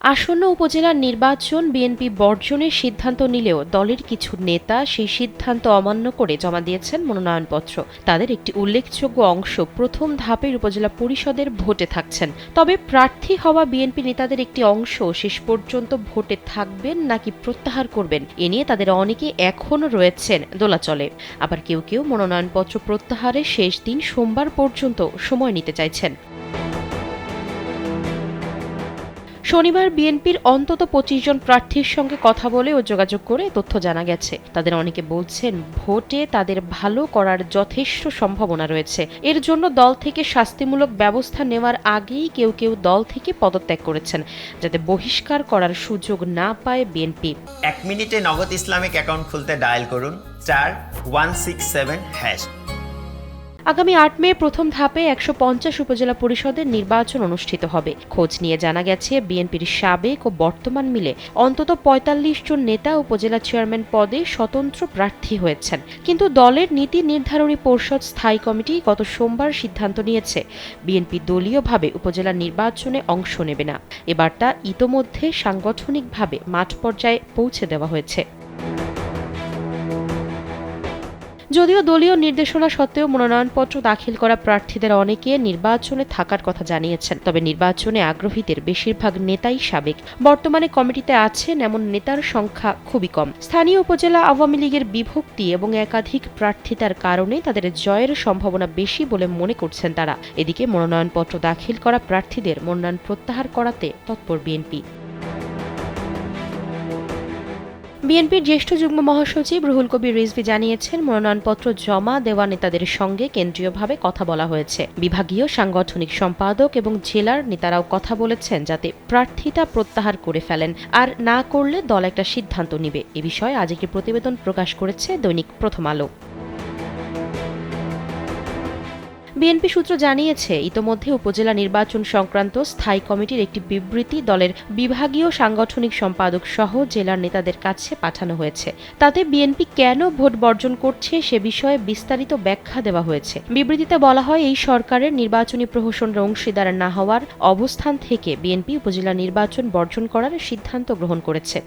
আসন্ন উপজেলার নির্বাচন বিএনপি বর্জনের সিদ্ধান্ত নিলেও দলের কিছু নেতা সেই সিদ্ধান্ত অমান্য করে জমা দিয়েছেন মনোনয়নপত্র। তাদের একটি উল্লেখযোগ্য অংশ প্রথম ধাপের উপজেলা পরিষদের ভোটে থাকছেন। তবে প্রার্থী হওয়া বিএনপি নেতাদের একটি অংশ শেষ পর্যন্ত ভোটে থাকবেন নাকি প্রত্যাহার করবেন এ নিয়ে তাদের অনেকে এখনও রয়েছেন দোলাচলে। আবার কেউ কেউ মনোনয়নপত্র প্রত্যাহারের শেষ দিন সোমবার পর্যন্ত সময় নিতে চাইছেন। শনিবার বিএনপির অন্তত ২৫ জন প্রার্থীর সঙ্গে কথা বলে ও যোগাযোগ করে তথ্য জানা গেছে। তাদের অনেকে বলছেন ভোটে তাদের ভালো করার যথেষ্ট সম্ভাবনা রয়েছে। এর জন্য দল থেকে শাস্তিমূলক ব্যবস্থা নেওয়ার আগেই কেউ কেউ দল থেকে পদত্যাগ করেছেন, যাতে বহিষ্কার করার সুযোগ না পায় বিএনপি। ১ মিনিটে নগদ ইসলামিক অ্যাকাউন্ট খুলতে ডায়াল করুন *167#। আগামী ৮ মে প্রথম ধাপে ১৫০ উপজেলা পরিষদের নির্বাচন অনুষ্ঠিত হবে। খোঁজ নিয়ে জানা গেছে বিএনপির সাবেক ও বর্তমান মিলে অন্তত ৪৫ জন নেতা উপজেলা চেয়ারম্যান পদে স্বতন্ত্র প্রার্থী হয়েছেন। কিন্তু দলের নীতি নির্ধারণী পরিষদ স্থায়ী কমিটি গত সোমবার সিদ্ধান্ত নিয়েছে বিএনপি দলীয়ভাবে উপজেলা নির্বাচনে অংশ নেবে না। এবারটা ইতোমধ্যে সাংগঠনিকভাবে মাঠ পর্যায়ে পৌঁছে দেওয়া হয়েছে। যদিও দলীয় নির্দেশনা সত্ত্বেও মনোনয়নপত্র দাখিল করা প্রার্থীদের অনেকে নির্বাচনে থাকার কথা জানিয়েছেন। তবে নির্বাচনে আগ্রহীদের বেশিরভাগ নেতাই সাবেক। বর্তমানে কমিটিতে আছেন এমন নেতার সংখ্যা খুবই কম। স্থানীয় উপজেলা আওয়ামী লীগের বিভক্তি এবং একাধিক প্রার্থিতার কারণে তাদের জয়ের সম্ভাবনা বেশি বলে মনে করছেন তারা। এদিকে মনোনয়নপত্র দাখিল করা প্রার্থীদের মনোনয়ন প্রত্যাহার করাতে তৎপর বিএনপি। বিএনপির জ্যেষ্ঠ যুগ্ম মহাসচিব রুহুল কবির রিজভী জানিয়েছেন মনোনয়নপত্র জমা দেওয়া নেতাদের সঙ্গে কেন্দ্রীয়ভাবে কথা বলা হয়েছে। বিভাগীয় সাংগঠনিক সম্পাদক এবং জেলার নেতারাও কথা বলেছেন যাতে প্রার্থিতা প্রত্যাহার করে ফেলেন, আর না করলে দল একটা সিদ্ধান্ত নিবে। এ বিষয়ে আজ একটি প্রতিবেদন প্রকাশ করেছে দৈনিক প্রথম আলো। বিএনপি সূত্র জানিয়েছে ইতোমধ্যে উপজেলা নির্বাচন সংক্রান্ত স্থায়ী কমিটির একটি বিবৃতি দলের বিভাগীয় সাংগঠনিক সম্পাদক সহ জেলার নেতাদের কাছে পাঠানো হয়েছে। তাতে বিএনপি কেন ভোট বর্জন করছে সে বিষয়ে বিস্তারিত ব্যাখ্যা দেওয়া হয়েছে। বিবৃতিতে বলা হয়, এই সরকারের নির্বাচনী প্রহসনের অংশীদার না হওয়ার অবস্থান থেকে বিএনপি উপজেলা নির্বাচন বর্জন করার সিদ্ধান্ত গ্রহণ করেছে।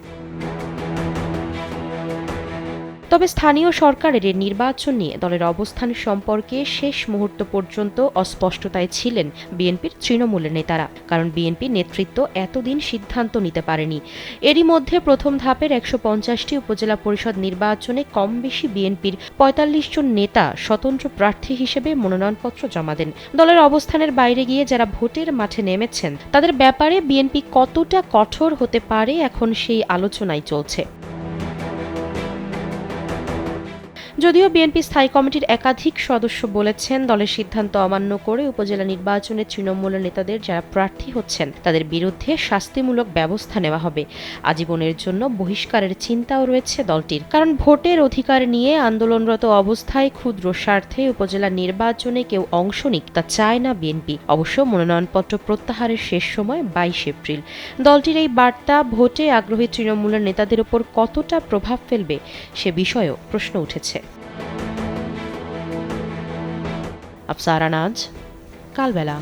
তবে স্থানীয় সরকারের এই নির্বাচন নিয়ে দলের অবস্থান সম্পর্কে শেষ মুহূর্ত পর্যন্ত অস্পষ্টতায় ছিলেন বিএনপির তৃণমূলের নেতারা। কারণ বিএনপি নেতৃত্ব এতদিন সিদ্ধান্ত নিতে পারেনি। এরই মধ্যে প্রথম ধাপের ১৫০টি উপজেলা পরিষদ নির্বাচনে কম বেশি বিএনপির ৪৫ জন নেতা স্বতন্ত্র প্রার্থী হিসেবে মনোনয়নপত্র জমা দেন। দলের অবস্থানের বাইরে গিয়ে যারা ভোটের মাঠে নেমেছেন তাদের ব্যাপারে বিএনপি কতটা কঠোর হতে পারে এখন সেই আলোচনাই চলছে। যদিও বিএনপি স্থায়ী কমিটির একাধিক সদস্য বলেছেন দলের সিদ্ধান্ত অমান্য করে উপজেলা নির্বাচনে তৃণমূলের নেতাদের যারা প্রার্থী হচ্ছেন তাদের বিরুদ্ধে শাস্তিমূলক ব্যবস্থা নেওয়া হবে। আজীবনের জন্য বহিষ্কারের চিন্তাও রয়েছে দলটির। কারণ ভোটের অধিকার নিয়ে আন্দোলনরত অবস্থায় ক্ষুদ্র স্বার্থে উপজেলা নির্বাচনে কেউ অংশ নিক তা চায় না বিএনপি। অবশ্য মনোনয়নপত্র প্রত্যাহারের শেষ সময় ২২ এপ্রিল। দলটির এই বার্তা ভোটে আগ্রহী তৃণমূলের নেতাদের উপর কতটা প্রভাব ফেলবে সে বিষয়েও প্রশ্ন উঠেছে। আফসারা নাজ, কালবেলা।